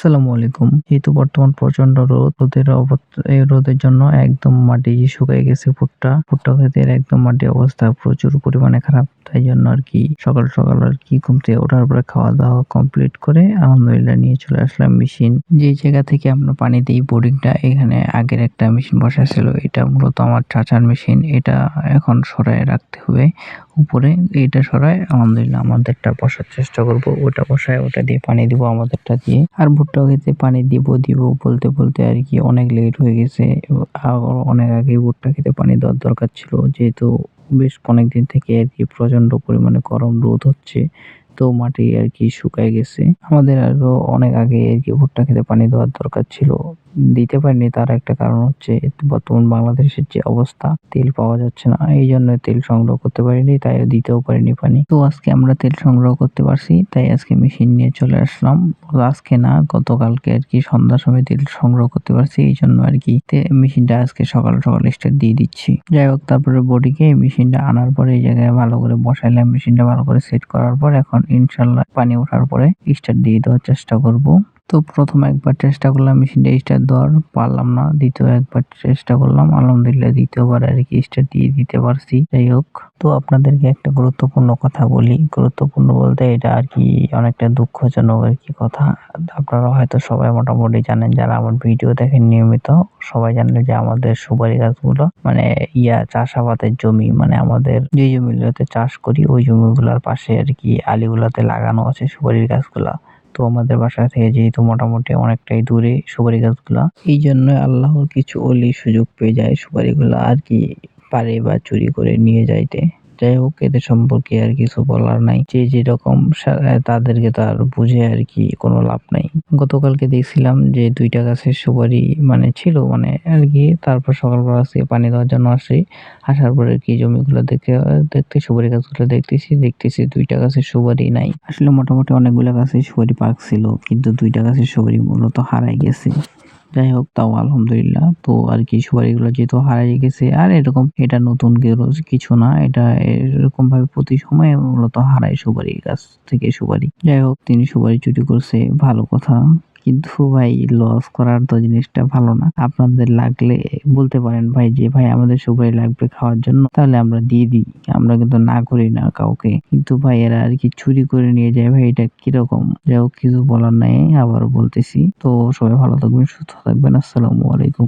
আসসালামু আলাইকুম। এই তো বর্তমান প্রচন্ড রোদ। এই রোদের জন্য একদম মাটি শুকায় গেছে ভুট্টা। ভুট্টা ক্ষেতের একদম মাটির অবস্থা প্রচুর পরিমাণে খারাপ। তাই জন্য আরকি সকাল আরকি ঘুম থেকে ওঠার পরে খাওয়া-দাওয়া কমপ্লিট করে আলহামদুলিল্লাহ নিয়ে চলে আসলাম মেশিন। যেই জায়গা থেকে আমরা পানি দিই বোরিংটা এখানে আগের একটা মেশিন বসা ছিল। এটা মূলত আমার চাচার মেশিন। এটা এখন সরায় রাখতে হবে উপরে। এটা সরায় আলহামদুলিল্লাহ আমাদেরটা বসার চেষ্টা করব। ওটা বসায় ওটা দিয়ে পানি দিব আমাদেরটা দিয়ে। আর ভুট্টা ক্ষেতে পানি দিব বলতে আরকি অনেক লেট হয়ে গেছে। অনেক আগেই ভুট্টা ক্ষেতে পানি দেওয়ার দরকার ছিল। যেহেতু বেশ অনেকদিন থেকে আরকি প্রচন্ড পরিমাণে গরম রোদ হচ্ছে। তো মাটি আরকি শুকায় গেছে। আমাদের আরো অনেক আগে আরকি ভুট্টা ক্ষেতে পানি দেওয়ার দরকার ছিল। দিতে পারিনি তার একটা কারণ হচ্ছে বর্তমান বাংলাদেশের যে অবস্থা তেল পাওয়া যাচ্ছে না। এইজন্য তেল সংগ্রহ করতে পারিনি, তাই দিতেও পারিনি পানি। তো আজকে আমরা তেল সংগ্রহ করতে পারছি, তাই আজকে মেশিন নিয়ে চলে আসলাম। আজকে না গতকালকে আরকি সন্ধ্যার সময় তেল সংগ্রহ করতে পারছি। এইজন্য আরকি মেশিনটা আজকে সকাল স্টার্ট দিয়ে দিচ্ছি। যাই হোক তারপরে বডিকে মেশিনটা আনার পরে এই জায়গায় ভালো করে বসাইলাম। মেশিনটা ভালো করে সেট করার পর এখন ইনশাআল্লাহ পানি ওঠার পরে স্টার্ট দিয়ে দেওয়ার চেষ্টা করব। তো প্রথম একবার চেষ্টা করলাম মেশিনটা স্টার্ট দেওয়ার, পারলাম না। দ্বিতীয় একবার চেষ্টা করলাম, আলহামদুলিল্লাহ দ্বিতীয়বার আরকি স্টার্ট দিয়ে দিতে পারছি। যাই হোক, তো আপনাদেরকে একটা গুরুত্বপূর্ণ কথা বলি। গুরুত্বপূর্ণ বলতে এটা আরকি অনেকটা দুঃখজনক আরকি কথা। আপনারা হয়তো সবাই মোটামুটি জানেন, যারা আমার ভিডিও দেখেন নিয়মিত সবাই জানেন যে আমাদের সুপারি গাছগুলো মানে চাষাবাদের জমি, মানে আমাদের যে জমিগুলোতে চাষ করি ওই জমিগুলোর পাশে আরকি আলিগুলাতে লাগানো আছে সুপারির গাছগুলা। তো আমাদের বাসা থেকে যেহেতু মোটামুটি অনেকটাই দূরে সুপারি গাছগুলা, এই জন্য আল্লাহর কিছু অলি সুযোগ পেয়ে যায় সুপারিগুলা আরকি পারে বা চুরি করে নিয়ে যাইতে। যাই হোক, এদের সম্পর্কে আর কিছু বলার নাই। যে যেরকম তাদেরকে তো আর বুঝে আরকি কোনো লাভ নাই। গতকালকে দেখছিলাম যে ২টা গাছের সুপারি মানে ছিল আরকি। তারপর সকালবেলা আজকে পানি দেওয়ার জন্য আসি। আসার পরে কি জমিগুলো দেখতে সুপারি গাছগুলো দেখতেছি ২টা গাছের সুপারি নাই। আসলে মোটামুটি অনেকগুলা গাছের সুপারি পাকছিল, কিন্তু ২টা গাছের সুপারি মূলত হারাই গেছে। যাই হোক, তাও আলহামদুলিল্লাহ। তো আরকি সুপারিগুলো যেহেতু হারাই গেছে, আর এরকম এটা নতুন কিছু না। এটা এরকম ভাবে প্রতি সময়ে মূলত হারায় সুপারি গাছ থেকে সুপারি। যাই হোক, তিনি সুপারি চুরি করছে ভালো কথা। কিন্তু ভাই লস করার তো জিনিসটা ভালো না। আপনাদের লাগলে বলতে পারেন ভাই যে ভাই আমাদের সুপারি লাগবে খাওয়ার জন্য, তাহলে আমরা দিয়ে দিই। আমরা কিন্তু না করি না কাউকে। কিন্তু ভাই এরা আরকি চুরি করে নিয়ে যায় ভাই, এটা কিরকম? যাই হোক, কিছু বলার নাই, আবারও বলতেছি। তো সবাই ভালো থাকবেন, সুস্থ থাকবেন। আসসালামু আলাইকুম।